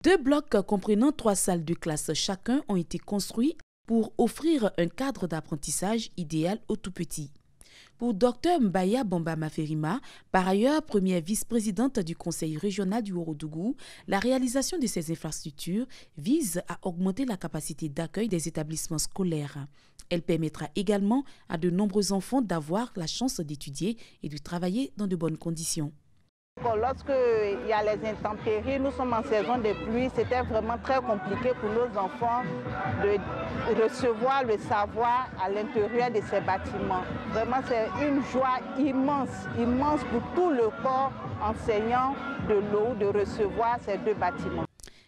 2 blocs comprenant 3 salles de classe chacun ont été construits pour offrir un cadre d'apprentissage idéal aux tout-petits. Pour Dr Mbaya Bamba Maferima, par ailleurs première vice-présidente du Conseil régional du Ourodougou, la réalisation de ces infrastructures vise à augmenter la capacité d'accueil des établissements scolaires. Elle permettra également à de nombreux enfants d'avoir la chance d'étudier et de travailler dans de bonnes conditions. Lorsqu'il y a les intempéries, nous sommes en saison de pluie, c'était vraiment très compliqué pour nos enfants de recevoir le savoir à l'intérieur de ces bâtiments. Vraiment, c'est une joie immense, immense pour tout le corps enseignant de l'eau de recevoir ces 2 bâtiments.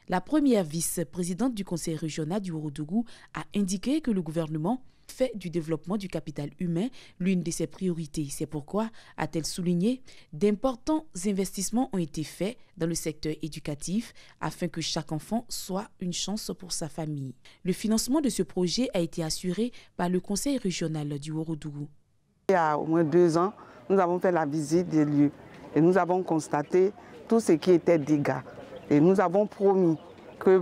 La première vice-présidente du Conseil régional du Ourodougou a indiqué que le gouvernement fait du développement du capital humain l'une de ses priorités. C'est pourquoi, a-t-elle souligné, d'importants investissements ont été faits dans le secteur éducatif afin que chaque enfant soit une chance pour sa famille. Le financement de ce projet a été assuré par le Conseil régional du Ourodougou. Il y a au moins 2 ans, nous avons fait la visite des lieux et nous avons constaté tout ce qui était dégâts. Et nous avons promis que,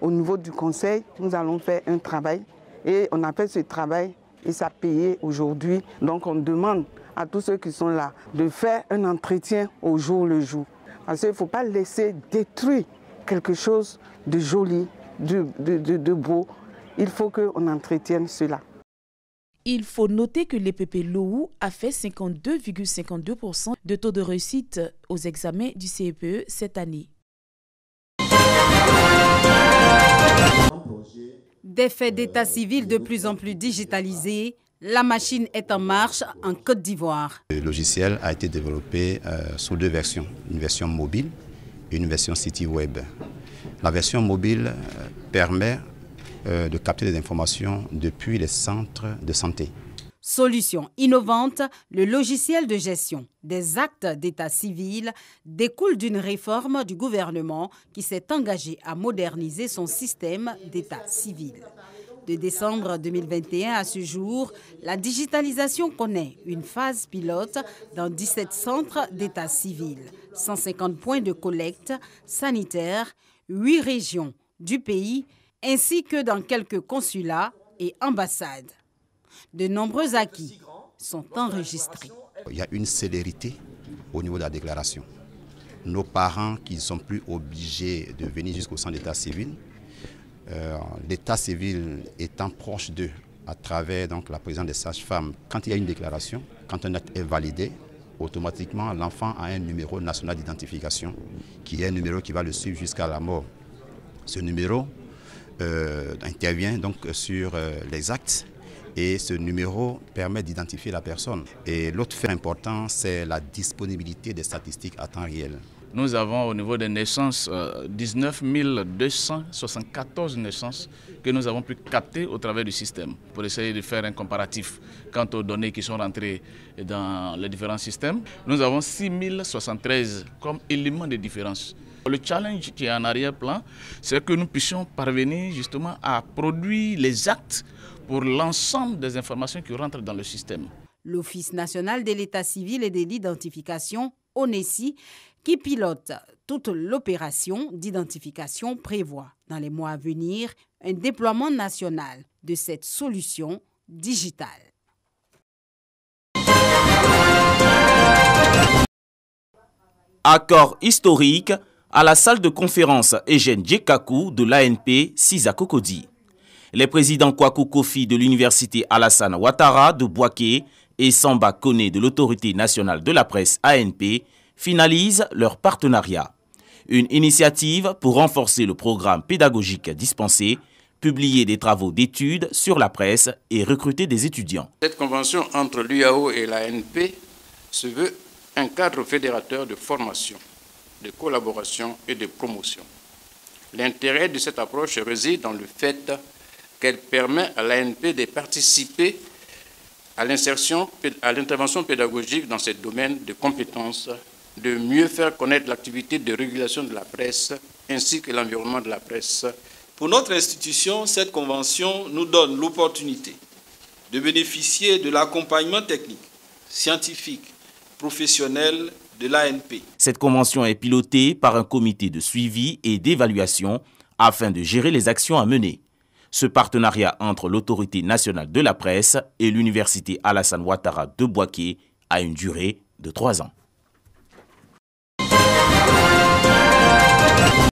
au niveau du Conseil, nous allons faire un travail. Et on a fait ce travail et ça a payé aujourd'hui. Donc on demande à tous ceux qui sont là de faire un entretien au jour le jour. Parce qu'il ne faut pas laisser détruire quelque chose de joli, de beau. Il faut qu'on entretienne cela. Il faut noter que l'EPP Lowou a fait 52,52% de taux de réussite aux examens du CEPE cette année. Des faits d'état civil de plus en plus digitalisés, la machine est en marche en Côte d'Ivoire. Le logiciel a été développé sous 2 versions, une version mobile et une version site web. La version mobile permet de capter des informations depuis les centres de santé. Solution innovante, le logiciel de gestion des actes d'état civil découle d'une réforme du gouvernement qui s'est engagé à moderniser son système d'état civil. De décembre 2021 à ce jour, la digitalisation connaît une phase pilote dans 17 centres d'état civil, 150 points de collecte sanitaire, 8 régions du pays, ainsi que dans quelques consulats et ambassades. De nombreux acquis sont enregistrés. Il y a une célérité au niveau de la déclaration. Nos parents qui ne sont plus obligés de venir jusqu'au centre d'état civil, l'état civil étant proche d'eux à travers donc, la présence des sages-femmes, quand il y a une déclaration, quand un acte est validé, automatiquement l'enfant a un numéro national d'identification qui est un numéro qui va le suivre jusqu'à la mort. Ce numéro intervient donc sur les actes et ce numéro permet d'identifier la personne. Et l'autre fait important, c'est la disponibilité des statistiques à temps réel. Nous avons au niveau des naissances 19 274 naissances que nous avons pu capter au travers du système pour essayer de faire un comparatif quant aux données qui sont rentrées dans les différents systèmes. Nous avons 6 073 comme éléments de différence. Le challenge qui est en arrière-plan, c'est que nous puissions parvenir justement à produire les actes pour l'ensemble des informations qui rentrent dans le système. L'Office national de l'état civil et de l'identification, ONESI, qui pilote toute l'opération d'identification, prévoit dans les mois à venir un déploiement national de cette solution digitale. Accord historique à la salle de conférence Eugène Djekakou de l'ANP Sisa-Cocody. Les présidents Kwaku Kofi de l'université Alassane Ouattara de Bouaké et Samba Koné de l'autorité nationale de la presse ANP finalisent leur partenariat. Une initiative pour renforcer le programme pédagogique dispensé, publier des travaux d'études sur la presse et recruter des étudiants. Cette convention entre l'UAO et l'ANP se veut un cadre fédérateur de formation, de collaboration et de promotion. L'intérêt de cette approche réside dans le fait qu'elle permet à l'ANP de participer à l'insertion, à l'intervention pédagogique dans ces domaines de compétences, de mieux faire connaître l'activité de régulation de la presse ainsi que l'environnement de la presse. Pour notre institution, cette convention nous donne l'opportunité de bénéficier de l'accompagnement technique, scientifique, professionnel de l'ANP. Cette convention est pilotée par un comité de suivi et d'évaluation afin de gérer les actions à mener. Ce partenariat entre l'Autorité nationale de la presse et l'Université Alassane Ouattara de Bouaké a une durée de 3 ans.